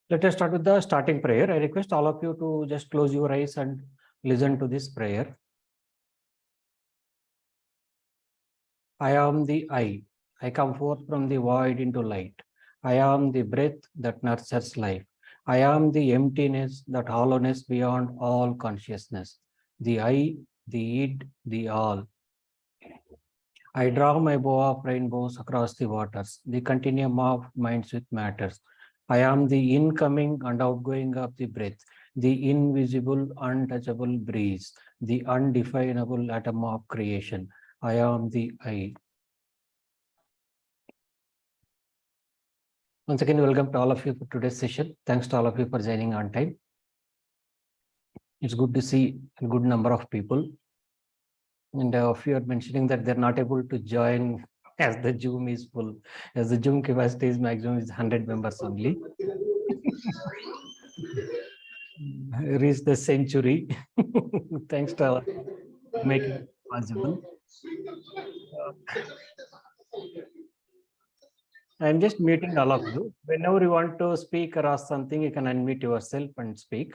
Let us start with the starting prayer. I request all of you to just close your eyes and listen to this prayer. I am the I. I come forth from the void into light. I am the breath that nurtures life. I am the emptiness, that hollowness beyond all consciousness. The I, the id, the all. I draw my bow of rainbows across the waters, the continuum of minds with matters. I am the incoming and outgoing of the breath, the invisible, untouchable breeze, the undefinable atom of creation. I am the I. Once again, welcome to all of you for today's session. Thanks to all of you for joining on time. It's good to see a good number of people. And if you are mentioning that they're not able to join as the Zoom is full, as the Zoom capacity is maximum is 100 members only. Reach the century. Thanks to making it possible. I'm just muting all of you. Whenever you want to speak or ask something, you can unmute yourself and speak,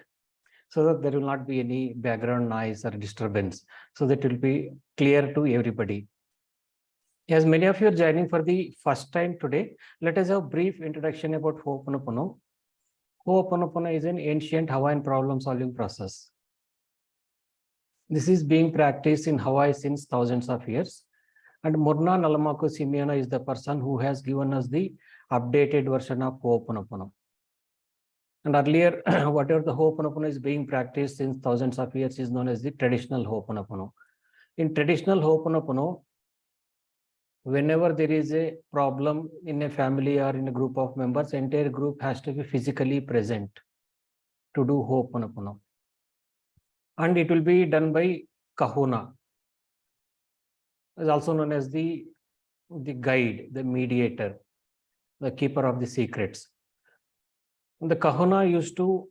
so that there will not be any background noise or disturbance, so that it will be clear to everybody. As many of you are joining for the first time today, let us have a brief introduction about Hooponopono. Hooponopono is an ancient Hawaiian problem-solving process. This is being practiced in Hawaii since thousands of years. And Murna Nalamaku Simeona is the person who has given us the updated version of Hooponopono. And earlier, whatever the Hooponopono is being practiced since thousands of years is known as the traditional Hooponopono. In traditional Hooponopono, whenever there is a problem in a family or in a group of members, entire group has to be physically present to do Hooponopono. And it will be done by Kahuna, is also known as the guide, the mediator, the keeper of the secrets. And the Kahuna used to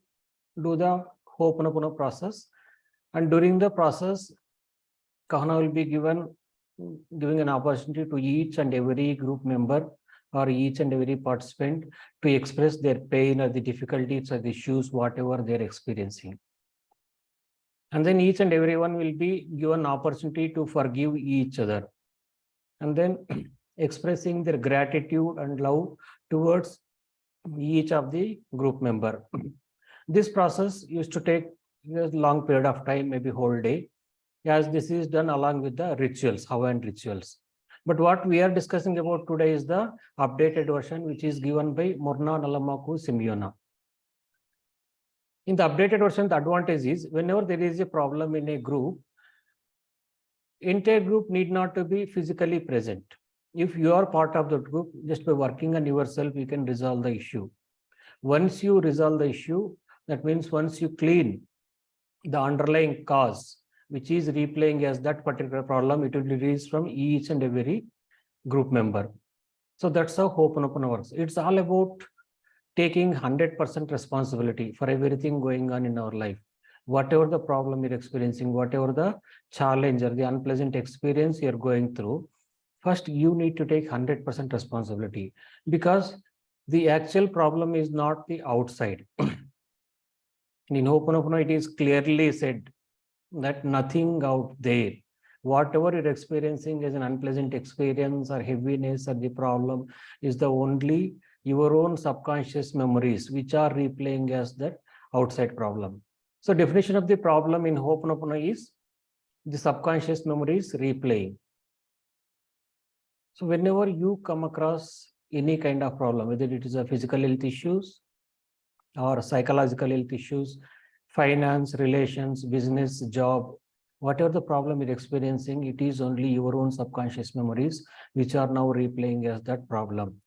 do the Hooponopono process, and during the process, Kahuna will be giving an opportunity to each and every group member or each and every participant to express their pain or the difficulties or the issues, whatever they're experiencing. And then each and everyone will be given opportunity to forgive each other. And then expressing their gratitude and love towards each of the group member. This process used to take a long period of time, maybe whole day, as this is done along with the rituals, Hawaiian rituals. But what we are discussing about today is the updated version, which is given by Murna Nalamaku Simeona. In the updated version, the advantage is whenever there is a problem in a group, entire group need not to be physically present. If you are part of the group, just by working on yourself, you can resolve the issue. Once you resolve the issue, that means once you clean the underlying cause, which is replaying as that particular problem, it will be released from each and every group member. So that's how Hooponopono works. It's all about taking 100% responsibility for everything going on in our life. Whatever the problem you're experiencing, whatever the challenge or the unpleasant experience you're going through, first you need to take 100% responsibility, because the actual problem is not the outside. In Hooponopono, it is clearly said that nothing out there, whatever you're experiencing as an unpleasant experience or heaviness or the problem, is the only your own subconscious memories which are replaying as that outside problem. So definition of the problem in Hooponopono is the subconscious memories replaying. So whenever you come across any kind of problem, whether it is a physical health issues or psychological health issues, finance, relations, business, job, whatever the problem you're experiencing, it is only your own subconscious memories which are now replaying as that problem.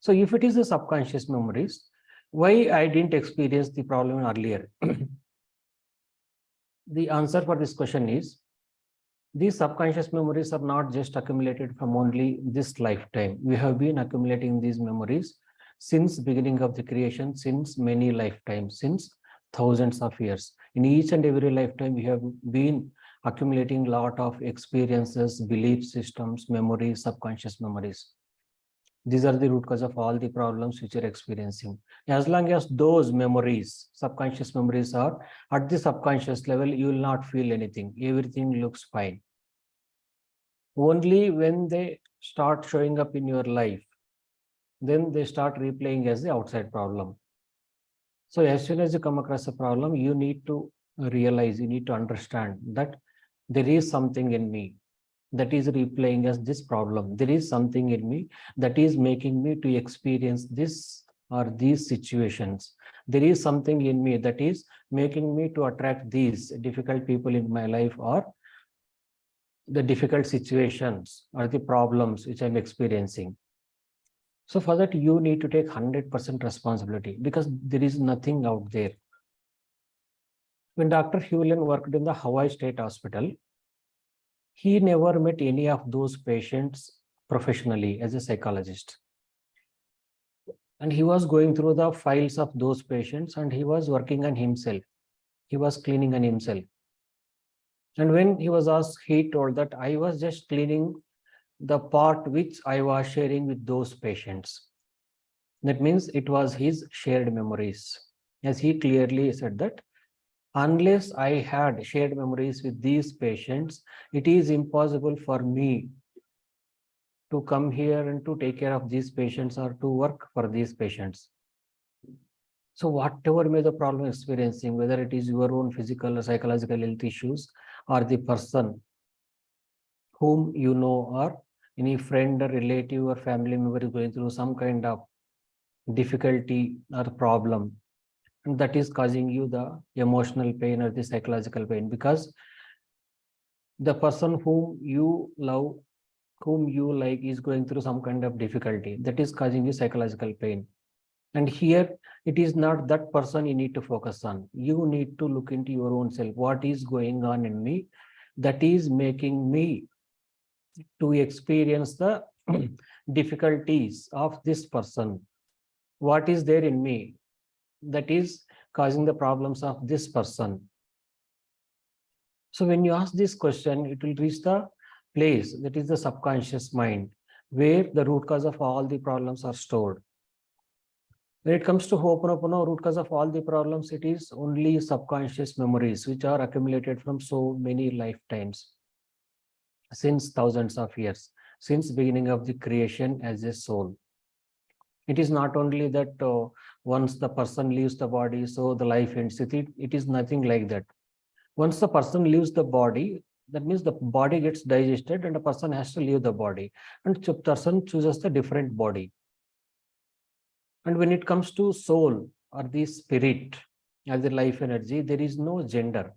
So if it is the subconscious memories, why I didn't experience the problem earlier? The answer for this question is, these subconscious memories are not just accumulated from only this lifetime. We have been accumulating these memories since beginning of the creation, since many lifetimes, since thousands of years. In each and every lifetime, we have been accumulating a lot of experiences, belief systems, memories, subconscious memories. These are the root cause of all the problems which you're experiencing. As long as those memories, subconscious memories are at the subconscious level, you will not feel anything. Everything looks fine. Only when they start showing up in your life, then they start replaying as the outside problem. So as soon as you come across a problem, you need to realize, you need to understand that there is something in me that is replaying as this problem. There is something in me that is making me to experience this or these situations. There is something in me that is making me to attract these difficult people in my life, or the difficult situations or the problems which I'm experiencing. So for that, you need to take 100% responsibility, because there is nothing out there. When Dr. Hewlin worked in the Hawaii State Hospital, he never met any of those patients professionally as a psychologist. And he was going through the files of those patients and he was working on himself. He was cleaning on himself. And when he was asked, he told that I was just cleaning the part which I was sharing with those patients. That means it was his shared memories. As he clearly said that, unless I had shared memories with these patients, it is impossible for me to come here and to take care of these patients or to work for these patients. So whatever may the problem experiencing, whether it is your own physical or psychological health issues, or the person whom you know, or any friend or relative or family member is going through some kind of difficulty or problem, and that is causing you the emotional pain or the psychological pain, because the person whom you love, whom you like, is going through some kind of difficulty that is causing you psychological pain. And here it is not that person you need to focus on. You need to look into your own self. What is going on in me that is making me to experience the difficulties of this person? What is there in me that is causing the problems of this person? So when you ask this question, it will reach the place that is the subconscious mind, where the root cause of all the problems are stored. When it comes to Hooponopono, root cause of all the problems, it is only subconscious memories which are accumulated from so many lifetimes, since thousands of years, since beginning of the creation as a soul. It is not only that once the person leaves the body, so the life ends. It is nothing like that. Once the person leaves the body, that means the body gets digested and a person has to leave the body, and the person chooses the different body. And when it comes to soul or the spirit as the life energy, there is no gender.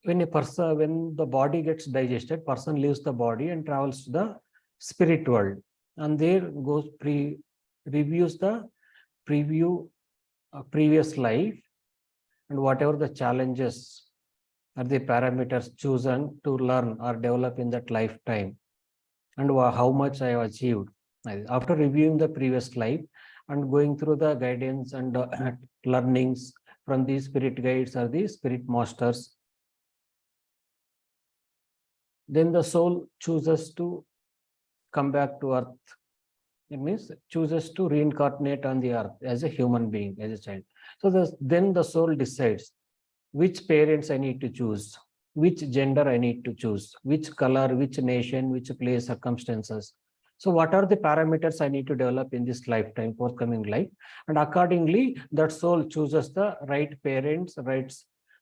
When the body gets digested, person leaves the body and travels to the spirit world, and there goes reviews the previous life, and whatever the challenges or the parameters chosen to learn or develop in that lifetime, and how much I have achieved. After reviewing the previous life and going through the guidance and learnings from the spirit guides or the spirit masters, then the soul chooses to come back to earth. It means chooses to reincarnate on the earth as a human being, as a child. So then the soul decides which parents I need to choose, which gender I need to choose, which color, which nation, which place, circumstances. So what are the parameters I need to develop in this lifetime, forthcoming life? And accordingly, that soul chooses the right parents, right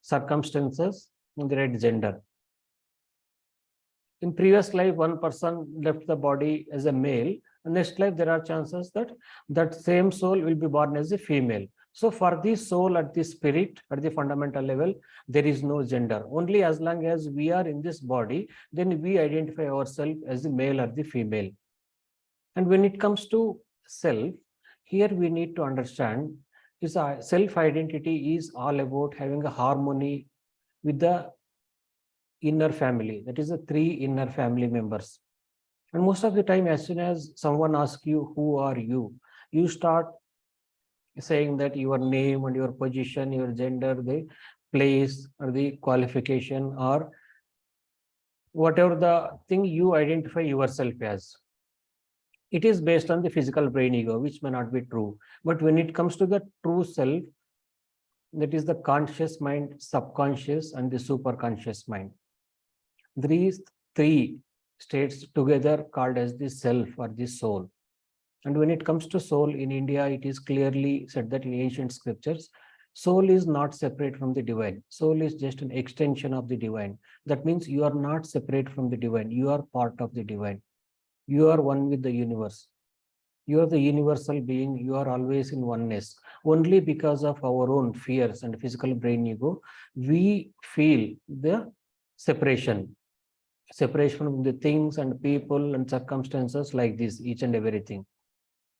circumstances, and the right gender. In previous life, one person left the body as a male, and next life there are chances that that same soul will be born as a female. So for the soul at the spirit, at the fundamental level, there is no gender. Only as long as we are in this body, then we identify ourselves as the male or the female. And when it comes to self, here we need to understand is self-identity is all about having a harmony with the inner family. That is the three inner family members. And most of the time, as soon as someone asks you, who are you? You start saying that your name and your position, your gender, the place or the qualification, or whatever the thing you identify yourself as. it is based on the physical brain ego, which may not be true. But when it comes to the true self, that is the conscious mind, subconscious, and the superconscious mind. These three states together called as the self or the soul. And when it comes to soul in India, it is clearly said that in ancient scriptures, soul is not separate from the divine. Soul is just an extension of the divine. That means you are not separate from the divine. You are part of the divine. You are one with the universe. You are the universal being. You are always in oneness. Only because of our own fears and physical brain ego, we feel the separation. Separation from the things and people and circumstances like this, each and everything.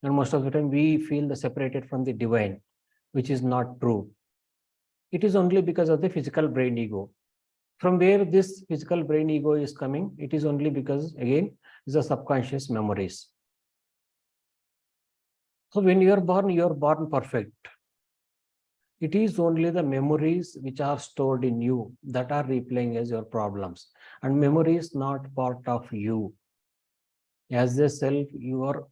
And most of the time we feel the separated from the divine, which is not true. It is only because of the physical brain ego. From where this physical brain ego is coming, it is only because, again, the subconscious memories. So when you are born perfect. It is only the memories which are stored in you that are replaying as your problems. And memory is not part of you. As a self, you are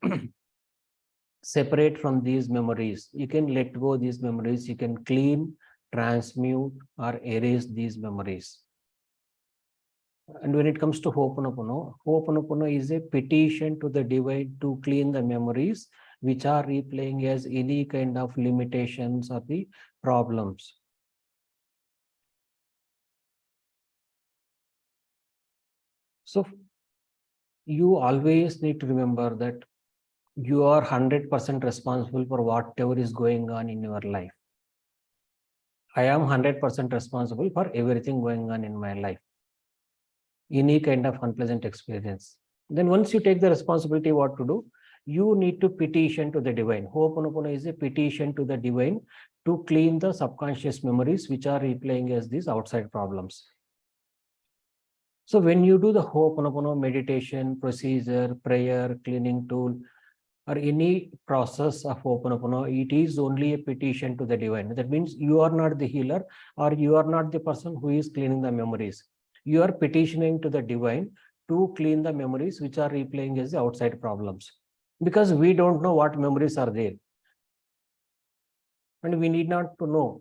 separate from these memories. You can let go these memories. You can clean, transmute, or erase these memories. And when it comes to Hooponopono, Hooponopono is a petition to the divine to clean the memories which are replaying as any kind of limitations or the problems. So you always need to remember that you are 100% responsible for whatever is going on in your life. I am 100% responsible for everything going on in my life. Any kind of unpleasant experience. Then once you take the responsibility what to do, you need to petition to the divine. Hooponopono is a petition to the divine to clean the subconscious memories which are replaying as these outside problems. So when you do the Hooponopono meditation, procedure, prayer, cleaning tool, or any process of Hooponopono, it is only a petition to the divine. That means you are not the healer or you are not the person who is cleaning the memories. You are petitioning to the divine to clean the memories which are replaying as the outside problems. Because we don't know what memories are there. And we need not to know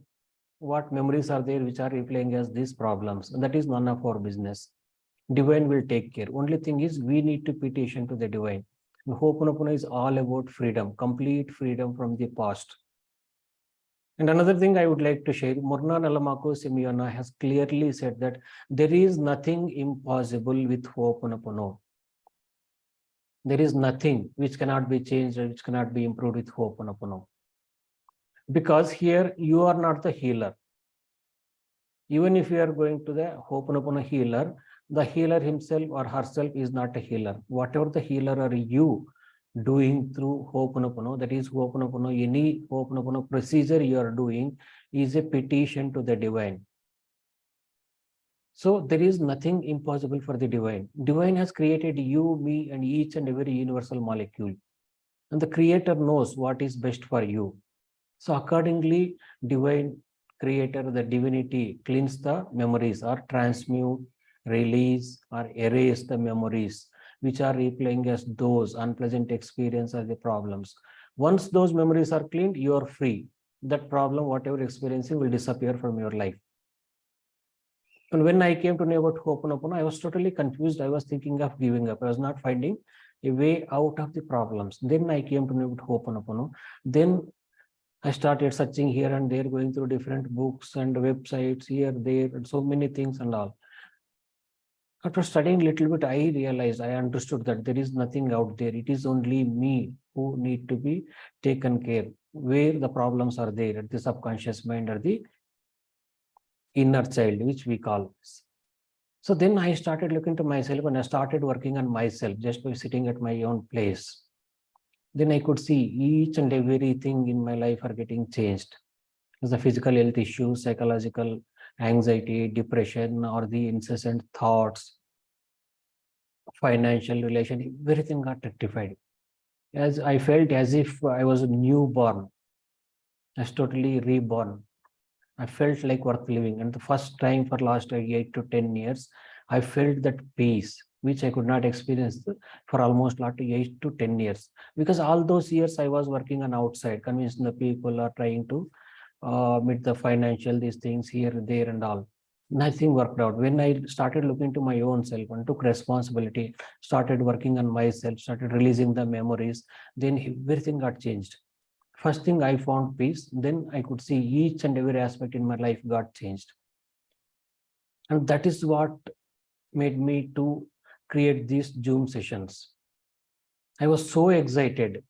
what memories are there which are replaying as these problems. And that is none of our business. Divine will take care. Only thing is we need to petition to the divine. And Ho'oponopono is all about freedom, complete freedom from the past. And another thing I would like to share, Murna Nalamako Simeona has clearly said that there is nothing impossible with Ho'oponopono. There is nothing which cannot be changed or which cannot be improved with Ho'oponopono. Because here you are not the healer. Even if you are going to the Ho'oponopono healer, the healer himself or herself is not a healer. Whatever the healer are you doing through Ho'oponopono, that is Ho'oponopono, any Ho'oponopono procedure you are doing is a petition to the divine. So there is nothing impossible for the divine. Divine has created you, me, and each and every universal molecule. And the creator knows what is best for you. So accordingly, divine creator, the divinity, cleans the memories or transmute, release, or erase the memories which are replaying as those unpleasant experiences or the problems. Once those memories are cleaned, you are free. That problem, whatever experiencing, will disappear from your life. And when I came to know about Ho'oponopono, I was totally confused. I was thinking of giving up. I was not finding a way out of the problems. Then I came to know about Ho'oponopono. Then I started searching here and there, going through different books and websites here, there, and so many things and all. After studying a little bit, I realized, I understood that there is nothing out there. It is only me who need to be taken care, where the problems are there, at the subconscious mind or the inner child, which we call. So then I started looking to myself and I started working on myself just by sitting at my own place. Then I could see each and everything in my life are getting changed. As the physical health issues, psychological anxiety, depression, or the incessant thoughts, financial relation, everything got rectified. As I felt as if I was a newborn, I was totally reborn. I felt like worth living. And the first time for last 8 to 10 years, I felt that peace. which I could not experience for almost 8 to 10 years. Because all those years I was working on outside, convincing the people or trying to meet the financial, these things here, there and all. Nothing worked out. When I started looking to my own self and took responsibility, started working on myself, started releasing the memories, then everything got changed. First thing I found peace, then I could see each and every aspect in my life got changed. And that is what made me to create these Zoom sessions. I was so excited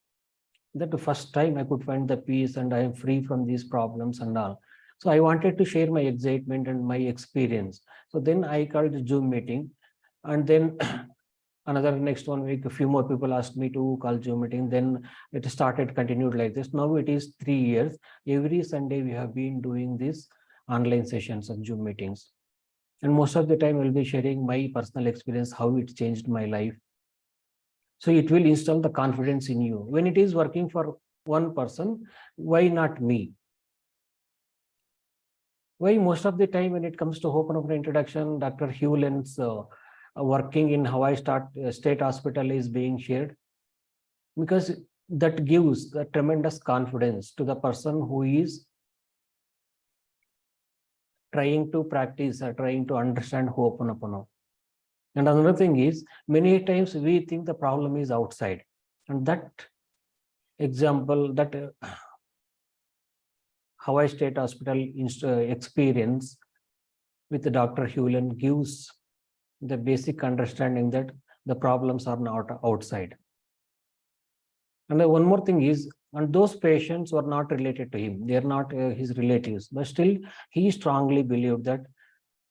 that the first time I could find the peace and I am free from these problems and all. So I wanted to share my excitement and my experience. So then I called the Zoom meeting, and then another next 1 week, a few more people asked me to call Zoom meeting. Then it started, continued like this. Now it is 3 years. Every Sunday we have been doing these online sessions of Zoom meetings. And most of the time I'll be sharing my personal experience, how it changed my life. So it will install the confidence in you. When it is working for one person, why not me? Why most of the time when it comes to Hooponopono introduction, Dr. Hewlin's working in Hawaii State Hospital is being shared? Because that gives the tremendous confidence to the person who is trying to practice or trying to understand Hooponopono. And another thing is, many times we think the problem is outside. And that example, that Hawaii State Hospital experience with Dr. Hewlin gives the basic understanding that the problems are not outside. And one more thing is, and those patients were not related to him. They are not his relatives, but still he strongly believed that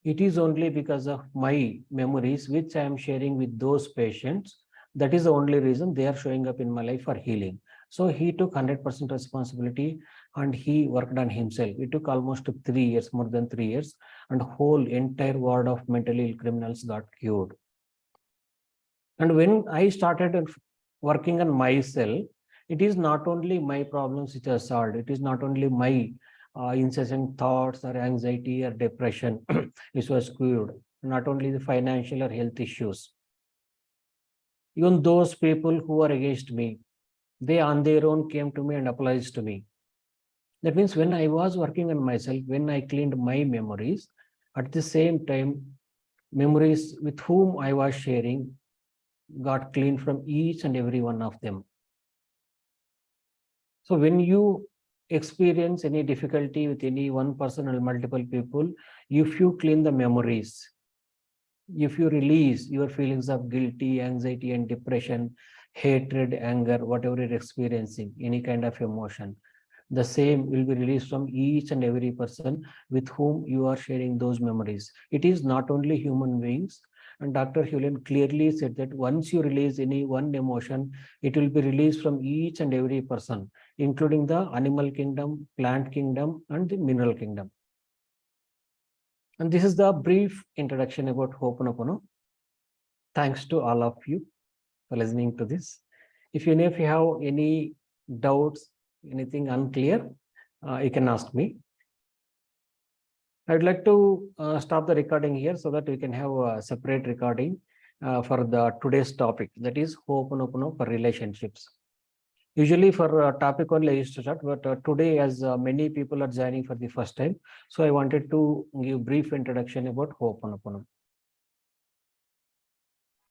it is only because of my memories, which I am sharing with those patients. That is the only reason they are showing up in my life for healing. So he took 100% responsibility and he worked on himself. It took almost 3 years, more than 3 years, and whole entire ward of mentally ill criminals got cured. And when I started working on myself, it is not only my problems which are solved. It is not only my incessant thoughts or anxiety or depression which was cured. Not only the financial or health issues. Even those people who are against me, they on their own came to me and apologized to me. That means when I was working on myself, when I cleaned my memories, at the same time, memories with whom I was sharing got cleaned from each and every one of them. So when you experience any difficulty with any one person or multiple people, if you clean the memories, if you release your feelings of guilty, anxiety, and depression, hatred, anger, whatever you're experiencing, any kind of emotion, the same will be released from each and every person with whom you are sharing those memories. It is not only human beings. And Dr. Hewlin clearly said that once you release any one emotion, it will be released from each and every person, including the animal kingdom, plant kingdom, and the mineral kingdom. And this is the brief introduction about Hooponopono. Thanks to all of you for listening to this. If you have any doubts, anything unclear, you can ask me. I'd like to stop the recording here so that we can have a separate recording for the today's topic, that is Hooponopono for relationships. Usually for topic only I used to start, but today as many people are joining for the first time, so I wanted to give brief introduction about Hooponopono.